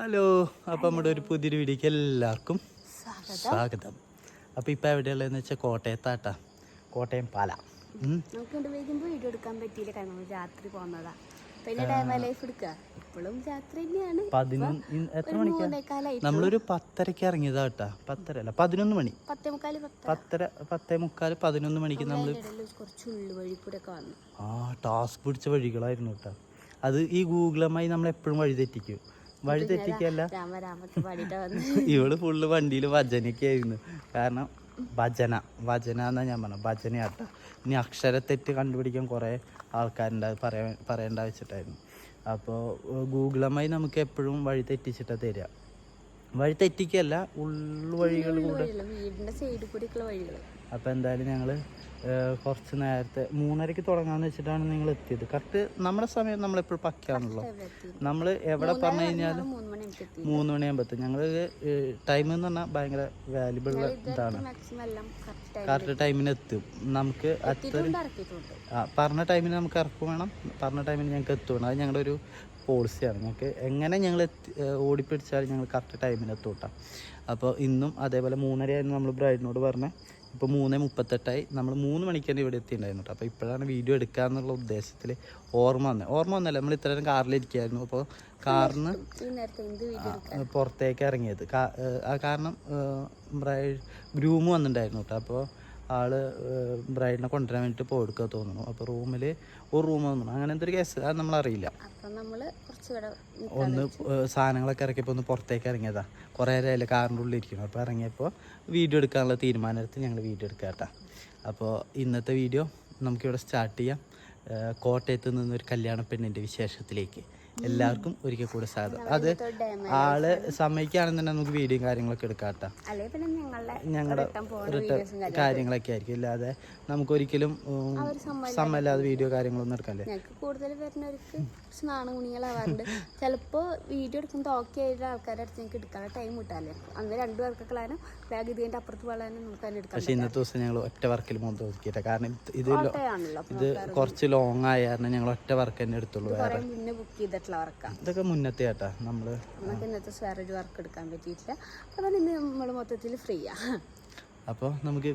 Hello, അപ്പം നമ്മുടെ ഒരു പുതിയൊരു വീഡിയോക്ക് എല്ലാവർക്കും സ്വാഗതം. അപ്പം ഇപ്പം എവിടെയുള്ളതെന്ന് വെച്ചാൽ കോട്ടയത്താട്ടാ, കോട്ടയം പാല. നമുക്ക് വീഡിയോ എടുക്കാൻ പറ്റിയില്ല, കാരണം നമ്മൾ രാത്രി പോകുന്നതാ. പിന്നെ ടൈം ലൈഫ് എടുക്കുക, ഇപ്പോഴും രാത്രി തന്നെയാണ്. എത്ര മണിക്കാണ്? നമ്മളൊരു 10:30 ഇറങ്ങിയതാ കേട്ടാ. 10:30 അല്ല, 11 മണി, 10:30, 11 മണിക്ക് നമ്മൾ കുറച്ച് ഉള്ളു വഴി കൂടെ ഒക്കെ വന്നു. ടാസ്ക് പിടിച്ച വഴികളായിരുന്നു കേട്ടോ. അത് ഈ ഗൂഗിളുമായി നമ്മളെപ്പോഴും വഴി തെറ്റിക്കും. വഴി തെറ്റിക്കല്ല, ഇവള് ഫുള്ള് വണ്ടിയിൽ ഭജനയൊക്കെ ആയിരുന്നു. കാരണം വചന എന്നാ ഞാൻ പറഞ്ഞത്, ഭജനയാട്ട. ഇനി അക്ഷരത്തെറ്റ് കണ്ടുപിടിക്കാൻ കുറേ ആൾക്കാരുണ്ട്, അത് പറയേണ്ട വെച്ചിട്ടായിരുന്നു. അപ്പോൾ ഗൂഗിളുമായി നമുക്ക് എപ്പോഴും വഴി തെറ്റിച്ചിട്ടാണ് തരിക. വഴി തെറ്റിക്കല്ല, ഉൾവഴികൾ കൂടെ. അപ്പോൾ എന്തായാലും ഞങ്ങൾ കുറച്ച് നേരത്തെ 3:30 തുടങ്ങാമെന്ന് വെച്ചിട്ടാണ് നിങ്ങൾ എത്തിയത്. കറക്റ്റ് നമ്മുടെ സമയം നമ്മളെപ്പോഴും പക്കാണല്ലോ. നമ്മൾ എവിടെ പറഞ്ഞു കഴിഞ്ഞാൽ 3 മണിയാകുമ്പോൾ ഞങ്ങൾ ടൈം എന്ന് പറഞ്ഞാൽ ഭയങ്കര വാല്യുബിൾ ഇതാണ്. കറക്റ്റ് ടൈമിന് എത്തും. നമുക്ക് അത്ര പറഞ്ഞ ടൈമിന് നമുക്ക് ഇറക്കും വേണം, പറഞ്ഞ ടൈമിന് ഞങ്ങൾക്ക് എത്തുകയാണ്. അത് ഞങ്ങളുടെ ഒരു പോളിസിയാണ്. ഞങ്ങൾക്ക് എങ്ങനെ ഞങ്ങൾ ഓടിപ്പിടിച്ചാലും ഞങ്ങൾ കറക്റ്റ് ടൈമിന് എത്തൂട്ടാം. അപ്പോൾ ഇന്നും അതേപോലെ 3:30 ആയിരുന്നു നമ്മൾ ബ്രൈഡിനോട് പറഞ്ഞത്. ഇപ്പോൾ 3:38 നമ്മൾ 3 മണിക്ക് തന്നെ ഇവിടെ എത്തിയിട്ടുണ്ടായിരുന്നു കേട്ടോ. അപ്പോൾ ഇപ്പോഴാണ് വീഡിയോ എടുക്കുക എന്നുള്ള ഉദ്ദേശത്തിൽ ഓർമ്മ വന്നല്ല. നമ്മൾ ഇത്രയും കാറിലിരിക്കുകയായിരുന്നു. അപ്പോൾ കാറിന് പുറത്തേക്ക് ഇറങ്ങിയത് കാരണം ഗ്രൂം വന്നിട്ടുണ്ടായിരുന്നു കേട്ടോ. അപ്പോൾ ആള് ബ്രൈഡിനെ കൊണ്ടുവരാൻ വേണ്ടിയിട്ട് പോയെടുക്കുക തോന്നുന്നു. അപ്പോൾ റൂമിൽ ഒരു റൂം വന്നു, അങ്ങനെ എന്തൊരു കേസ് അത് നമ്മളറിയില്ല. ഒന്ന് സാധനങ്ങളൊക്കെ ഇറക്കിയപ്പോൾ ഒന്ന് പുറത്തേക്ക് ഇറങ്ങിയതാ. കുറേ നേരം കാറിൻ്റെ ഉള്ളിൽ ഇരിക്കുന്നു. അപ്പോൾ ഇറങ്ങിയപ്പോൾ വീഡിയോ എടുക്കാനുള്ള തീരുമാനം എടുത്ത് ഞങ്ങൾ വീഡിയോ എടുക്കുക കേട്ടോ. അപ്പോൾ ഇന്നത്തെ വീഡിയോ നമുക്കിവിടെ സ്റ്റാർട്ട് ചെയ്യാം. കോട്ടയത്ത് നിന്നൊരു കല്യാണ പെണ്ണിൻ്റെ വിശേഷത്തിലേക്ക് എല്ലാവർക്കും ഒരിക്കൽ കൂടെ സ്വാഗതം. അത് ആള് സമ്മതിക്കുകയാണെന്നുണ്ടെങ്കിൽ നമുക്ക് വീഡിയോയും കാര്യങ്ങളൊക്കെ എടുക്കാം കേട്ടോ. ഞങ്ങളുടെ റിട്ടേൺ കാര്യങ്ങളൊക്കെ ആയിരിക്കും. ഇല്ലാതെ നമുക്കൊരിക്കലും സമ്മതമില്ലാതെ വീഡിയോ കാര്യങ്ങളൊന്നും എടുക്കാല്ലേ. കൂടുതൽ വരുന്നവർക്ക് നാണകുണികളാവാറുണ്ട്. ചിലപ്പോൾ വീഡിയോ എടുക്കുമ്പോൾ ഓക്കെ ആയിട്ടുള്ള ആൾക്കാരുടെ അടുത്ത് ഞങ്ങൾക്ക് എടുക്കാനുള്ള ടൈം കിട്ടാല്ലേ. അന്ന് 2 പേർക്കൊക്കെ കാരണം ബാഗ് ഇതിൻ്റെ അപ്പുറത്ത് പോകാനും നമുക്ക് തന്നെ എടുക്കാം. പക്ഷേ ഇന്നത്തെ ദിവസം ഞങ്ങൾ ഒറ്റ വർക്കിൽ മുമ്പ് ഒതുക്കിയിട്ട, കാരണം ഇത് കുറച്ച് ലോങ് ആയ കാരണം ഞങ്ങൾ ഒറ്റ വർക്ക് തന്നെ എടുത്തുള്ളൂ. വേറെ മുന്നേ ബുക്ക് ചെയ്തിട്ടുള്ള വർക്കാണ് ഇതൊക്കെ മുന്നത്തെ കേട്ടാ. നമുക്ക് ഇന്നത്തെ വേറൊരു വർക്ക് എടുക്കാൻ പറ്റിയിട്ടില്ല. അപ്പോൾ ഇന്ന് നമ്മൾ മൊത്തത്തിൽ ഫ്രീയാ. അപ്പോൾ നമുക്ക്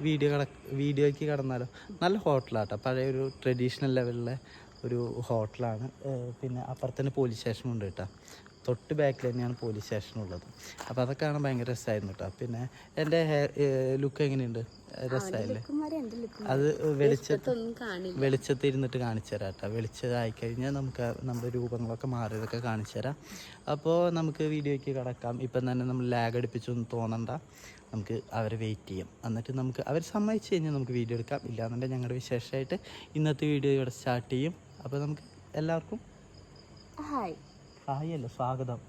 വീഡിയോയ്ക്ക് കടന്നാലോ. നല്ല ഹോട്ടലാട്ടോ, പഴയ ഒരു ട്രഡീഷണൽ ലെവലിലെ ഒരു ഹോട്ടലാണ്. പിന്നെ അപ്പുറത്തന്നെ പോലീസ് സ്റ്റേഷനുണ്ട് കേട്ടോ. തൊട്ട് ബാക്കിൽ തന്നെയാണ് പോലീസ് സ്റ്റേഷനുള്ളത്. അപ്പോൾ അതൊക്കെ കാണാൻ ഭയങ്കര രസമായിരുന്നു കേട്ടോ. പിന്നെ എൻ്റെ ലുക്ക് എങ്ങനെയുണ്ട്? രസമായില്ലേ? അത് വെളിച്ചത്ത് ഇരുന്നിട്ട് കാണിച്ചു തരാം കേട്ടോ. വെളിച്ചതായി കഴിഞ്ഞാൽ നമുക്ക് നമ്മുടെ രൂപങ്ങളൊക്കെ മാറിയതൊക്കെ കാണിച്ചു തരാം. അപ്പോൾ നമുക്ക് വീഡിയോയ്ക്ക് കിടക്കാം. ഇപ്പം തന്നെ നമ്മൾ ലാഗ് അടിപ്പിച്ചൊന്നും തോന്നണ്ട. നമുക്ക് അവരെ വെയിറ്റ് ചെയ്യാം. എന്നിട്ട് നമുക്ക് അവർ സമ്മതിച്ച് കഴിഞ്ഞാൽ നമുക്ക് വീഡിയോ എടുക്കാം. ഇല്ലാന്നുണ്ടെങ്കിൽ ഞങ്ങളുടെ വിശേഷമായിട്ട് ഇന്നത്തെ വീഡിയോ ഇവിടെ സ്റ്റാർട്ട് ചെയ്യും. അപ്പോൾ നമുക്ക് എല്ലാവർക്കും ഹായ് അല്ല സ്വാഗതം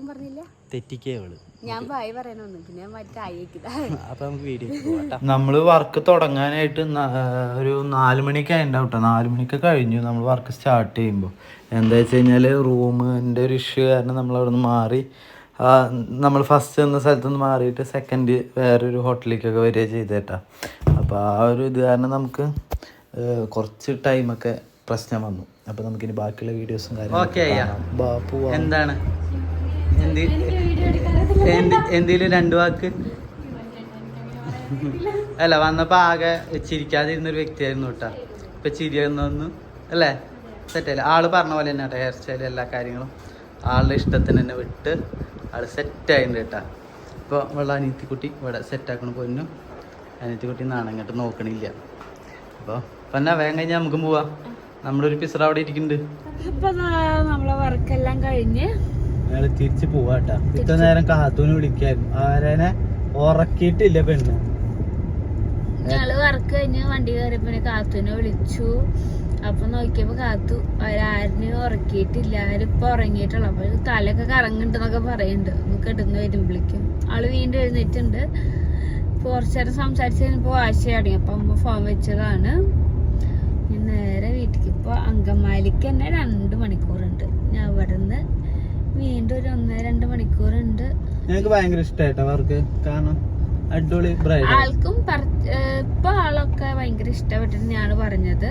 പറഞ്ഞില്ല, തെറ്റിക്കേവള്. ഞാൻ ബായ് പറയാനൊന്നും പിന്നെ മറ്റേ. അപ്പൊ നമുക്ക് വീഡിയോ നമ്മള് വർക്ക് തുടങ്ങാനായിട്ട് ഒരു 4 മണിക്ക് ആയിട്ടുണ്ടാവും കേട്ടോ. 4 മണിക്ക് കഴിഞ്ഞു നമ്മൾ വർക്ക് സ്റ്റാർട്ട് ചെയ്യുമ്പോൾ. എന്താ വെച്ച് കഴിഞ്ഞാൽ റൂമിൻ്റെ ഒരു ഇഷ്യൂ കാരണം നമ്മൾ അവിടെ നിന്ന് മാറി. നമ്മൾ ഫസ്റ്റ് എന്ന സ്ഥലത്ത് നിന്ന് മാറിയിട്ട് സെക്കൻഡ് വേറൊരു ഹോട്ടലിലേക്കൊക്കെ വരിക ചെയ്തേട്ടാ. അപ്പോൾ ആ ഒരു ഇത് കാരണം നമുക്ക് കുറച്ച് ടൈമൊക്കെ പ്രശ്നം വന്നു. അപ്പോൾ നമുക്കിനി ബാക്കിയുള്ള വീഡിയോസും കാര്യങ്ങളും എന്താണ് എന്തെങ്കിലും 2 വാക്ക് അല്ല. വന്നപ്പോൾ ആകെ ചിരിക്കാതിരുന്നൊരു വ്യക്തിയായിരുന്നു കേട്ടോ. ഇപ്പം ചിരിയൊന്നും അല്ലേ, സെറ്റല്ലേ? ആള് പറഞ്ഞ പോലെ തന്നെ കേട്ടോ. ഹെയർ സ്റ്റൈൽ എല്ലാ കാര്യങ്ങളും ആളുടെ ഇഷ്ടത്തിന് തന്നെ വിട്ട് ആള് സെറ്റായിട്ടുണ്ട് കേട്ടോ. ഇപ്പോൾ ഉള്ള അനിയത്തിക്കുട്ടി ഇവിടെ സെറ്റാക്കണ പൊന്നു. അനിയത്തിക്കുട്ടി നാണം ഇങ്ങോട്ട് നോക്കണില്ല. അപ്പോൾ പിന്നെ വേഗം കഴിഞ്ഞാൽ നമുക്കും പോവാം. നമ്മുടെ ഒരു പിസറ അവിടെ ഇരിക്കുന്നുണ്ട്. നമ്മളെ വർക്കെല്ലാം കഴിഞ്ഞ് ഞങ്ങള് തിരിച്ച് പോവാട്ടാ. ഇത്ര നേരം കാത്തൂന് വിളിക്കായിരുന്നു, ആരനെ ഉറക്കിയിട്ടില്ല പെണ്ണ്. ഞങ്ങള് വർക്ക് കഴിഞ്ഞ് വണ്ടി കയറിയപ്പോ കാത്തൂനെ വിളിച്ചു. അപ്പൊ നോക്കിയപ്പോ കാത്തു അവരാരും ഉറക്കിയിട്ടില്ല. അവരിപ്പൊ ഉറങ്ങിയിട്ടുള്ളു. അപ്പൊ തലയൊക്കെ കറങ്ങുന്നുണ്ടെന്നൊക്കെ പറയുന്നുണ്ട്. നമുക്ക് ഇടുന്ന് വരുമ്പോഴേക്കും ആള് വീണ്ടും എഴുന്നേറ്റുണ്ട്. ഇപ്പൊ കുറച്ചേരം സംസാരിച്ച് കഴിഞ്ഞപ്പോ വാശി തുടങ്ങി. അപ്പൊ അമ്മ ഫോൺ വെച്ചതാണ്. നേരെ വീട്ടിലേക്ക് ഇപ്പൊ അങ്കമാലിക്ക് തന്നെ 2 മണിക്കൂറുണ്ട്. ഞാൻ ഇവിടെ നിന്ന് വീണ്ടും ഒരു 1-2 മണിക്കൂറുണ്ട്. എനിക്ക് ഭയങ്കര ഇഷ്ടമായിട്ടോ വർക്ക്. കാരണം അടിപൊളി ബ്രൈഡ്. ആൾക്കും ഇപ്പൊ ആളൊക്കെ ഭയങ്കര ഇഷ്ടപ്പെട്ടിട്ട് തന്നെയാണ് പറഞ്ഞത്.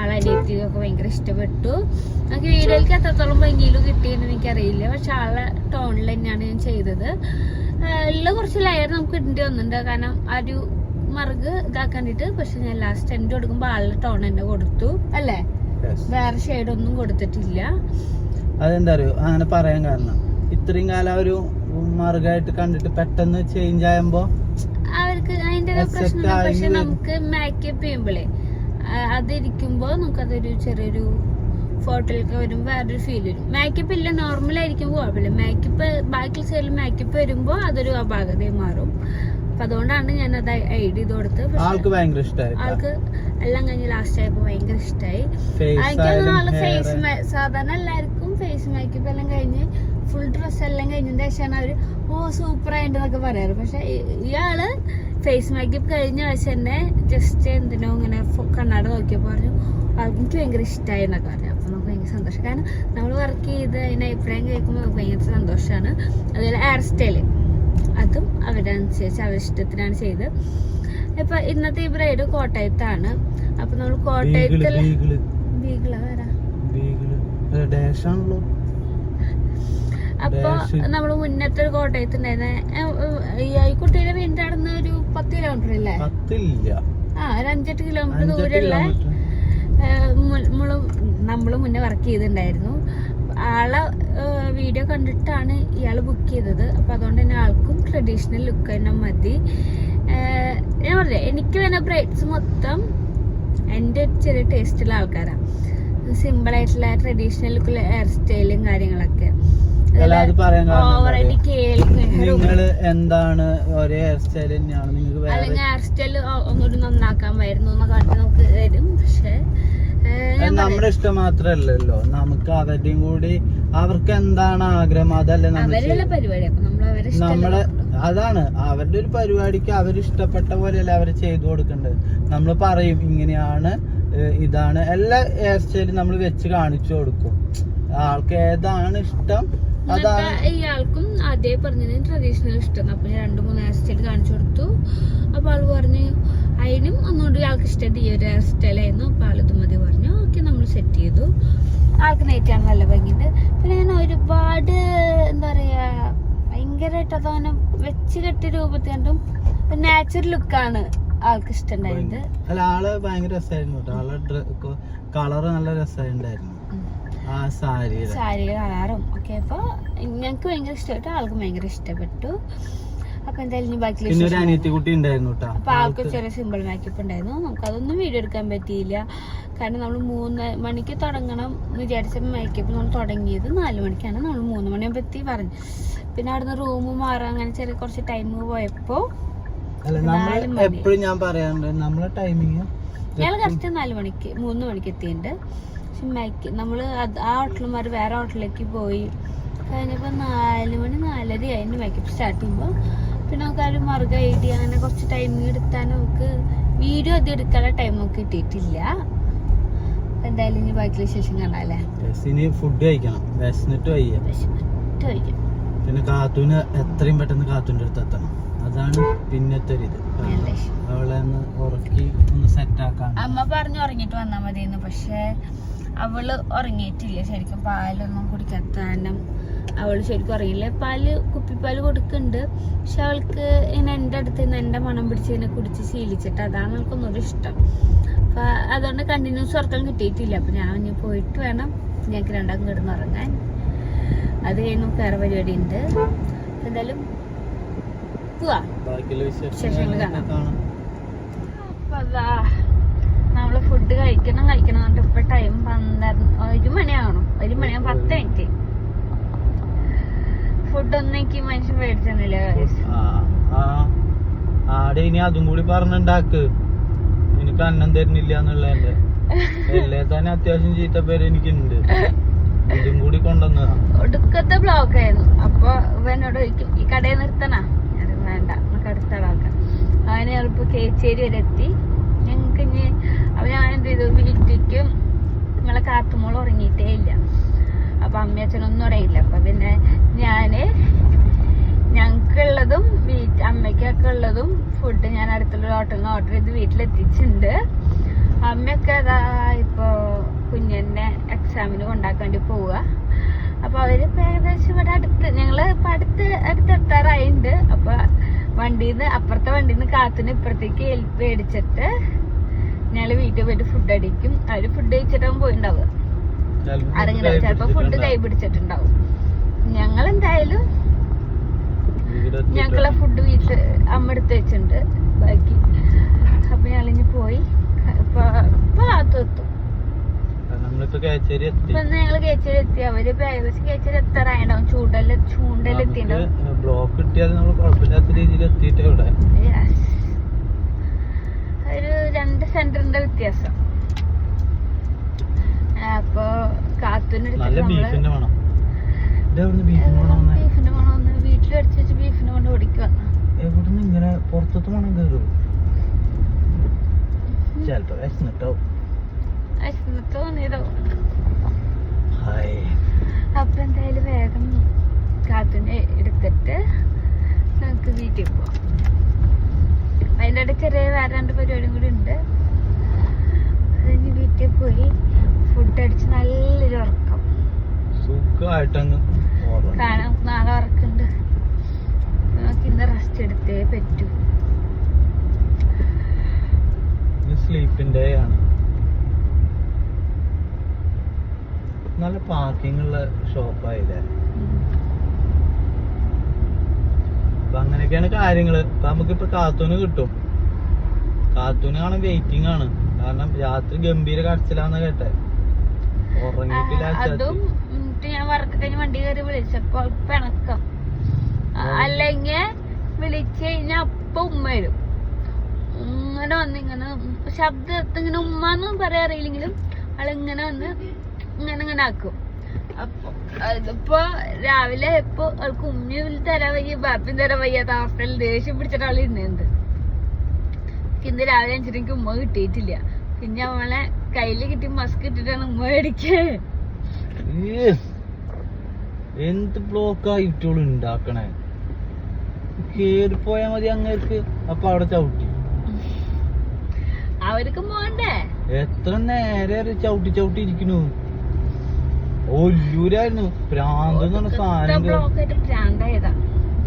ആളനിയത്തിയും ഒക്കെ ഭയങ്കര ഇഷ്ടപ്പെട്ടു. നമുക്ക് വീഡിയോയിലേക്ക് എത്രത്തോളം ഭംഗിയിലും കിട്ടിയെന്ന് എനിക്കറിയില്ല. പക്ഷെ ആളെ ടോണിൽ തന്നെയാണ് ഞാൻ ചെയ്തത്. ഉള്ള കുറച്ച് ലെയർ നമുക്ക് ഇടേണ്ടി വന്നിട്ടുണ്ട്, കാരണം ആ ഒരു മറുക് ഇതാക്കാണ്ടിട്ട്. പക്ഷെ ഞാൻ ലാസ്റ്റ് എൻഡ് കൊടുക്കുമ്പോ ആളുടെ ടോൺ തന്നെ കൊടുത്തു അല്ലേ, വേറെ ഷെയ്ഡ് ഒന്നും കൊടുത്തിട്ടില്ല. അതെന്താ അറിയോ അങ്ങനെ പറയാൻ കാരണം, ഇത്രയും കാലം ഒരു മറുകായിട്ട് കണ്ടിട്ട് പെട്ടെന്ന് ചേഞ്ച് ആകുമ്പോ അവർക്ക് അതിന്റെ പ്രശ്നം. പക്ഷെ നമുക്ക് മേക്കപ്പ് ചെയ്യുമ്പോഴേ അതിരിക്കുമ്പോ നമുക്കതൊരു ചെറിയൊരു ഫോട്ടോയിലൊക്കെ വരുമ്പോ വേറൊരു ഫീൽ വരും. മേക്കപ്പ് ഇല്ല നോർമൽ ആയിരിക്കുമ്പോ കുഴപ്പമില്ല, മേക്കപ്പ് ബാക്കിൽ സൈഡിൽ മേക്കപ്പ് വരുമ്പോ അതൊരു അപാകതയായി മാറും. അപ്പൊ അതുകൊണ്ടാണ് ഞാൻ അത് ഐഡ് ചെയ്ത് കൊടുത്തത്. ആൾക്ക് ഭയങ്കര ഇഷ്ടമായി. ആൾക്ക് എല്ലാം കഴിഞ്ഞ് ലാസ്റ്റ് ആയപ്പോ ഭയങ്കര ഇഷ്ടമായി. എനിക്ക് ഫേസ് സാധാരണ എല്ലാവർക്കും ഫേസ് മേക്കപ്പ് എല്ലാം കഴിഞ്ഞ് ഫുൾ ഡ്രസ് എല്ലാം കഴിഞ്ഞതിന് ശേഷമാണ് അവര് സൂപ്പർ ആയിട്ടെന്നൊക്കെ പറയാറ്. പക്ഷെ ഇയാള് ഫേസ് മേക്കപ്പ് കഴിഞ്ഞ ആഴ്ച തന്നെ ജസ്റ്റ് എന്തിനോ ഇങ്ങനെ കണ്ണാട നോക്കിയപ്പോ പറഞ്ഞു എനിക്ക് ഭയങ്കര ഇഷ്ടമായി എന്നൊക്കെ പറഞ്ഞു. അപ്പൊ നമുക്ക് ഭയങ്കര സന്തോഷം, കാരണം നമ്മൾ വർക്ക് ചെയ്ത് അതിന്റെ അഭിപ്രായം കേൾക്കുമ്പോൾ നമുക്ക് ഭയങ്കര സന്തോഷമാണ്. അതുപോലെ ഹെയർ സ്റ്റൈല് അതും അവരനുസരിച്ച് അവരിഷ്ടത്തിനാണ് ചെയ്ത്. ഇപ്പൊ ഇന്നത്തെ ഈ ബ്രൈഡ് കോട്ടയത്താണ്. അപ്പൊ നമ്മൾ കോട്ടയത്തിൽ അപ്പൊ നമ്മള് മുന്നത്തെ ഒരു കോട്ടയത്തുണ്ടായിരുന്ന ഈ കുട്ടീടെ വീടിന്റെ അടുന്ന് ഒരു 10 കിലോമീറ്റർ ഇല്ലേ, ഒരു 5-8 കിലോമീറ്റർ ദൂരമുള്ള നമ്മള് മുന്നേ വർക്ക് ചെയ്തിട്ടുണ്ടായിരുന്നു. ആളെ വീഡിയോ കണ്ടിട്ടാണ് ഇയാള് ബുക്ക് ചെയ്തത്. അപ്പൊ അതുകൊണ്ട് തന്നെ ആൾക്കും ട്രഡീഷണൽ ലുക്ക് തന്നെ മതി. ഞാൻ പറഞ്ഞേ എനിക്ക് തന്നെ ബ്രൈഡ്സ് മൊത്തം എൻ്റെ ചെറിയ ടേസ്റ്റുള്ള ആൾക്കാരാണ്. സിമ്പിൾ ആയിട്ടുള്ള ട്രഡീഷണൽ ലുക്കുള്ള ഹെയർ സ്റ്റൈലും കാര്യങ്ങളൊക്കെ. എന്താണ് ഒരേ ഹെയർ സ്റ്റൈൽ തന്നെയാണ് നിങ്ങൾക്ക്, അല്ലെങ്കിൽ ഹെയർ സ്റ്റൈൽ ഒന്നുകൂടി നന്നാക്കാമായിരുന്നു എന്നൊക്കെ പറഞ്ഞ് നമുക്ക് വരും. പക്ഷെ നമ്മുടെ ഇഷ്ടം മാത്രല്ലല്ലോ, നമുക്ക് അവരുടെയും കൂടി അവർക്ക് എന്താണ് ആഗ്രഹം അതല്ലേ നമ്മുടെ അതാണ് അവരുടെ ഒരു പരിപാടിക്ക് അവരിഷ്ടപ്പെട്ട പോലെയല്ല അവര് ചെയ്തു കൊടുക്കേണ്ടത്. നമ്മൾ പറയും ഇങ്ങനെയാണ് ഇതാണ് എല്ലാ ഹെയർ സ്റ്റൈലും നമ്മൾ വെച്ച് കാണിച്ചു കൊടുക്കും. ആൾക്ക് ഏതാണ് ഇഷ്ടം അതാണ്. ഇയാൾക്കും അതേ പറഞ്ഞത് ട്രഡീഷണൽ ഇഷ്ടം. അപ്പൊ ഞാൻ 2-3 ഹെയർ സ്റ്റൈൽ കാണിച്ചു കൊടുത്തു. അപ്പൊ ആള് പറഞ്ഞു അതിനും ഒന്നുകൊണ്ട് ആൾക്ക് ഇഷ്ടമായിട്ട് ഈ ഒരു ഹെയർ സ്റ്റൈലായിരുന്നു. അപ്പൊ ആളിത് മതി പറഞ്ഞു. ഓക്കെ, നമ്മൾ സെറ്റ് ചെയ്തു. ആൾക്ക് നെയ്റ്റാണ് നല്ല ഭംഗിയുണ്ട്. പിന്നെ ഞാൻ ഒരുപാട് എന്താ പറയാ ഭയങ്കരമായിട്ട് അതങ്ങനെ വെച്ച് കെട്ടിയ രൂപത്തിൽ കണ്ടും നാച്ചുറൽ ലുക്കാണ് ആൾക്ക് ഇഷ്ടമുണ്ടായത്. അല്ല ആള് ഭയങ്കര രസമായിരുന്നു കേട്ടോ. ആളെ കളറ് നല്ല രസമുണ്ടായിരുന്നു, ആ സാരിയുടെ കളറും ഒക്കെ. അപ്പൊ ഞങ്ങക്ക് ഭയങ്കര ഇഷ്ടപ്പെട്ടു, ആൾക്ക് ഭയങ്കര ഇഷ്ടപ്പെട്ടു. അപ്പൊ എന്തായാലും ബാക്കിൽ അപ്പൊ ആൾക്ക് ചെറിയ സിമ്പിൾ മേക്കപ്പ് ഉണ്ടായിരുന്നു. നമുക്ക് അതൊന്നും വീഡിയോ എടുക്കാൻ പറ്റിയില്ല, കാരണം നമ്മൾ 3 മണിക്ക് തുടങ്ങണം എന്ന് വിചാരിച്ചപ്പോൾ മേക്കപ്പ് നമ്മൾ തുടങ്ങിയത് 4 മണിക്കാണ്. നമ്മൾ 3 മണിയാകുമ്പോൾ എത്തി പറഞ്ഞു. പിന്നെ അവിടുന്ന് റൂം മാറാൻ അങ്ങനെ ചെറിയ കുറച്ച് ടൈം പോയപ്പോ എപ്പോഴും ഞാൻ പറയാറുണ്ട് നമ്മളെ ടൈമിങ് ഞങ്ങൾ കറക്റ്റ് 3 മണിക്ക് എത്തിയിട്ടുണ്ട്. പക്ഷെ നമ്മള് ആ ഹോട്ടലുമാർ വേറെ ഹോട്ടലിലേക്ക് പോയി കഴിഞ്ഞപ്പോ 4 മണി 4:30 അതിന് മേക്കപ്പ് സ്റ്റാർട്ട് ചെയ്യുമ്പോ പിന്നെ നമുക്ക് ആ ഒരു മറുക ഐഡിയ അങ്ങനെ കുറച്ച് ടൈം എടുത്താൽ നമുക്ക് വീഡിയോ അത് എടുക്കാനുള്ള ടൈം നമുക്ക് കിട്ടിയിട്ടില്ല. എന്തായാലും ഇനി ബാക്കിയുള്ള വിശേഷം കാണാല്ലേ. ഫുഡ് കഴിക്കണം, വിശന്നിട്ട് കഴിക്കണം. പിന്നെ കാത്തൂന് എത്രയും പെട്ടെന്ന് കാത്തൂന്റെ അടുത്ത് എത്തണം, അതാണ് പിന്നത്തെ ഒരു ഇത്. അവളെ ഒന്ന് ഉറക്കി ഒന്ന് സെറ്റ് ആക്കാൻ. അമ്മ പറഞ്ഞു ഉറങ്ങിട്ട് വന്നാ മതിയെന്ന്, പക്ഷെ അവള് ഉറങ്ങിയിട്ടില്ല ശരിക്കും. പാലൊന്നും കുടിക്കാത്ത കാരണം അവള് ശരിക്കും ഉറങ്ങിയില്ല. കുപ്പിപ്പാല് കൊടുക്കുന്നുണ്ട്, പക്ഷെ അവൾക്ക് ഇങ്ങനെ എൻ്റെ അടുത്ത് നിന്ന് എൻ്റെ മണം പിടിച്ച് ഇങ്ങനെ കുടിച്ച് ശീലിച്ചിട്ട് അതാണ് അവൾക്കൊന്നുകൂടി ഇഷ്ടം. അപ്പൊ അതുകൊണ്ട് കണ്ടിന്യൂസ് ഉറക്കം കിട്ടിയിട്ടില്ല. അപ്പൊ ഞാൻ ഇനി പോയിട്ട് വേണം ഞങ്ങൾക്ക് രണ്ടാം കിടന്ന് ഉറങ്ങാൻ. അത് കഴിഞ്ഞ് വേറെ പരിപാടി ഉണ്ട്. എന്തായാലും പോവാ, വിശേഷങ്ങൾ കാണാം. അപ്പൊ അതാ നമ്മള് ഫുഡ് കഴിക്കണം എന്നിട്ട് ഇപ്പൊ ടൈം 1 മണിയാവണം. 1 മണിയാകും 10 മിനിറ്റ്. ഫുഡൊന്നും എനിക്ക് മനുഷ്യൻ മേടിച്ചെന്നില്ല. ആടെ ഇനി അതും കൂടി പറഞ്ഞുണ്ടാക്ക്, എനിക്ക് അന്നം തരുന്നില്ല എന്നുള്ളതിന്റെ എല്ലേ തന്നെ അത്യാവശ്യം ചീത്ത പേര് എനിക്കുണ്ട്. ഇതും കൂടി കൊണ്ടുവന്നതാ. ഒടുക്കത്തെ ബ്ലോക്ക് ആയിരുന്നു. അപ്പൊ എന്നോട് ചോദിക്കും ഈ കടയിൽ നിർത്തണ, ഞാൻ വേണ്ട നമുക്ക് അടുത്തടാക്കാം. അവന് ചിലപ്പോ കേച്ചേരി വരെ എത്തി. ഞങ്ങക്ക് ഇനി അപ്പൊ ഞാൻ എന്ത് ചെയ്തു, വീട്ടിലേക്കും നിങ്ങളെ കാത്തുമോൾ ഉറങ്ങിയിട്ടേ ഇല്ല. അപ്പൊ അമ്മയച്ഛനൊന്നും അറിയില്ല. അപ്പൊ പിന്നെ ഞങ്ങൾക്കുള്ളതും അമ്മയ്ക്കൊക്കെ അടുത്തുള്ള ഹോട്ടലിൽ ഓർഡർ ചെയ്ത് വീട്ടിലെത്തിച്ചിട്ടുണ്ട്. അമ്മയൊക്കെ അതാ ഇപ്പൊ കുഞ്ഞിനെ എക്സാമിന് കൊണ്ടാക്കേണ്ടി പോവുക. അപ്പൊ അവരിപ്പോ ഏകദേശം ഇവിടെ ഞങ്ങള് ഇപ്പൊ അടുത്തെത്താറായിട്ടുണ്ട്. അപ്പൊ അപ്പുറത്തെ വണ്ടിന്ന് കാത്തുനിന്ന് ഇപ്പുറത്തേക്ക് മേടിച്ചിട്ട് ഞങ്ങള് വീട്ടിൽ പോയിട്ട് ഫുഡ് അടിക്കും. അവര് ഫുഡ് കഴിച്ചിട്ടാവും പോയിണ്ടാവുക. അറിയില്ല, ചിലപ്പോ ഫുഡ് കൈ പിടിച്ചിട്ടുണ്ടാവും. ഞങ്ങൾ എന്തായാലും ഞങ്ങളെ ഫുഡ് വീട്ടില് അമ്മ എടുത്ത് വെച്ചിട്ടുണ്ട് ബാക്കി. അപ്പൊ ഞങ്ങളിഞ്ഞ് പോയി ഇപ്പൊ കാത്തെത്തും. ഇപ്പൊ ഞങ്ങള് കേച്ചേരി എത്തി. അവര് ഏകദേശം കേച്ചേരി എത്താറായിണ്ടാവും. ചൂണ്ടലെത്തിണ്ടാവും. ബ്ലോക്ക് കിട്ടിയാൽ നമ്മൾ കുഴപ്പമില്ലാത്ത രീതിയിൽ എത്തിയിട്ടേ ഇവിടെ ഒരു 2 സെന്ററിന്റെ വ്യത്യാസം. അപ്പൊ കാത്തുനിന്ന് ബീഫിന്റെ മണം വീട്ടിൽ അടിച്ചു വെച്ച് ബീഫിന്റെ കൊണ്ട് ഓടിക്കുക. എവിടുന്ന് ഇങ്ങനെ പുറത്തത്തെ മണം കയറും. ചിലപ്പോ വിശന്നിട്ടാവും. അപ്പൊ എന്തായാലും വേഗം കാത്തുനെ എടുത്തിട്ട് നമുക്ക് വീട്ടിൽ പോവാം. അതിൻ്റെ ഇടയിൽ ചെറിയ വേറെ 2 പരിപാടിയും കൂടി ഉണ്ട്. അതിന് വീട്ടിൽ പോയി ഫുഡ് അടിച്ച് നല്ലൊരു ഉറക്കം സുഖമായിട്ടങ്ങ് കാണാം. നാളെ ഉറക്കുണ്ട്. നമുക്ക് ഇന്ന് റെസ്റ്റ് എടുത്തേ പറ്റൂ. സ്ലീപ്പിന്റെ ആണ്. നല്ല പാർക്കിംഗ് ഉള്ള ഷോപ്പായില്ലേ. അപ്പൊ അങ്ങനെയൊക്കെയാണ് കാര്യങ്ങള്. ഇപ്പൊ നമുക്കിപ്പോ കാത്തൂന് കിട്ടും. കാത്തൂന് കാണാൻ വെയിറ്റിംഗ് ആണ്. കാരണം രാത്രി ഗംഭീര കടച്ചിലാന്ന് കേട്ടെ. ഉറങ്ങിയിട്ടില്ല. അതും ഞാൻ വർക്ക് കഴിഞ്ഞ് വണ്ടി കയറി വിളിച്ചപ്പോ പിണക്കം. അല്ലെങ്കിൽ വിളിച്ചു കഴിഞ്ഞാ അപ്പൊ ഉമ്മ വരും. ഇങ്ങനെ വന്നിങ്ങനെ ശബ്ദത്ത് ഇങ്ങനെ ഉമ്മന്ന് പറയാറിയില്ലെങ്കിലും ആളിങ്ങനെ വന്ന് ഇങ്ങനെ ആക്കും. അപ്പൊ അതിപ്പോ രാവിലെ ഇപ്പൊ ആൾക്ക് ഉമ്മയും തരാൻ വയ്യ ബാപ്പിയും തരാൻ വയ്യാത്ത അവസ്ഥയിൽ ദേഷ്യം പിടിച്ചിട്ട് ആൾ ഇരുന്നത്. ഇന്ന് രാവിലെ അഞ്ചിട്ട് എനിക്ക് ഉമ്മ കിട്ടിയിട്ടില്ല. പിന്നെ അവളെ കയ്യില് കിട്ടി മസ്ക് ഇട്ടിട്ടാണ് ഉമ്മ മേടിക്കേ. എന്ത് ബ്ലോക്കായിട്ടോളൂ ഉണ്ടാക്കണേ. കേറിപ്പോയാ മതി അങ്ങേർക്ക്. അപ്പൊ അവിടെ ചവിട്ടി അവർക്ക് പോണ്ടേ. എത്ര നേരെ ചവിട്ടി ഇരിക്കുന്നു. ഒല്ലൂരായിരുന്നു പ്രാന്ത് സാധനം. ബ്ലോക്കായിട്ട് പ്രാന്തായതാ.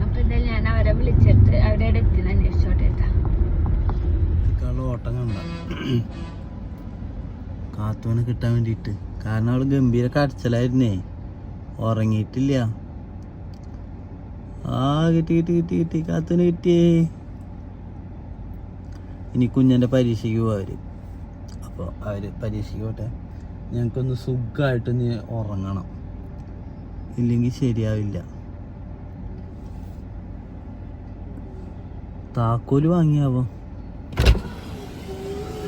അപ്പൊ എന്തായാലും ഞാൻ അവരെ വിളിച്ചിട്ട് അവരെ എത്തി അന്വേഷിച്ചോട്ടെ. ഓട്ടം കണ്ട കാത്തൂനെ കിട്ടാൻ വേണ്ടിട്ട്. കാരണം അവള് ഗംഭീര കടച്ചലായിരുന്നേ. ഉറങ്ങിയിട്ടില്ല. കിട്ടി കാത്തൂന് കിട്ടിയേ. ഇനി കുഞ്ഞിന്റെ പരീക്ഷയ്ക്ക് പോവാ അവര്. അപ്പോൾ അവര് പരീക്ഷയ്ക്ക് പോട്ടെ. ഞങ്ങൾക്കൊന്ന് സുഖമായിട്ട് നീ ഉറങ്ങണം. ഇല്ലെങ്കിൽ ശരിയാവില്ല. താക്കോല് വാങ്ങിയാവോ?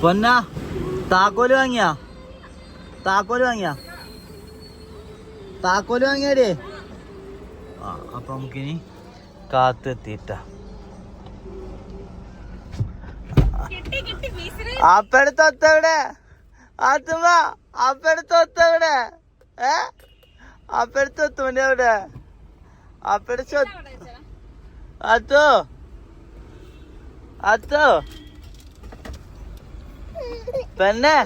പൊന്നാ താക്കോല് വാങ്ങിയാടേ. അപ്പൊ നമുക്കിനി കാത്തെത്തിട്ട അപ്പെടുത്തൊത്തവിടെ ആത്തുമ്മ അപ്പെടുത്തൊത്തവിടെ അപ്പെടുത്തൊത്തുമന്റെ അവിടെ അപ്പെടുത്തോ അത്തോ പെണ്ണെ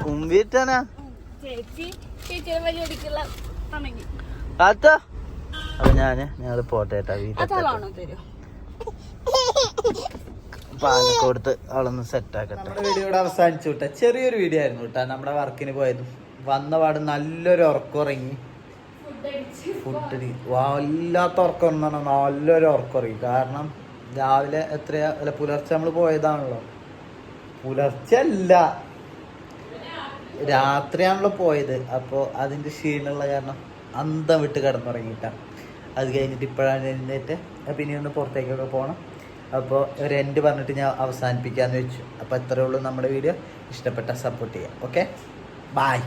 കുമ്പിട്ടാണ് അത്തോ. അപ്പൊ ഞങ്ങള് പോട്ടേട്ടാ. വീട്ടിൽ പാലൊക്കെ കൊടുത്ത് അവളൊന്ന് സെറ്റ് ആക്കട്ടെ. നമ്മുടെ വീഡിയോ ഇവിടെ അവസാനിച്ചു വിട്ട. ചെറിയൊരു വീഡിയോ ആയിരുന്നു കേട്ടാ. നമ്മുടെ വർക്കിന് പോയതും വന്നപാട് നല്ലൊരു ഉറക്കമുറങ്ങി. ഫുഡ് വല്ലാത്ത ഉറക്കം എന്ന് പറഞ്ഞാൽ നല്ലൊരു ഉറക്കമുറങ്ങി. കാരണം രാവിലെ എത്രയാ അല്ല പുലർച്ചെ നമ്മൾ പോയതാണല്ലോ. പുലർച്ചെ അല്ല രാത്രിയാണല്ലോ പോയത്. അപ്പോൾ അതിൻ്റെ ക്ഷീണമുള്ള കാരണം അന്തം വിട്ട് കിടന്നുറങ്ങിയിട്ടാണ്. അത് കഴിഞ്ഞിട്ട് ഇപ്പോഴാണ് എഴുന്നേറ്റ്. പിന്നെ ഒന്ന് പുറത്തേക്കൊക്കെ പോകണം. അപ്പോൾ ഒരു എൻഡ് പറഞ്ഞിട്ട് ഞാൻ അവസാനിപ്പിക്കാമെന്ന് വെച്ചു. അപ്പോൾ ഇത്രയേ ഉള്ളൂ നമ്മുടെ വീഡിയോ. ഇഷ്ടപ്പെട്ട സപ്പോർട്ട് ചെയ്യാം. Okay, by.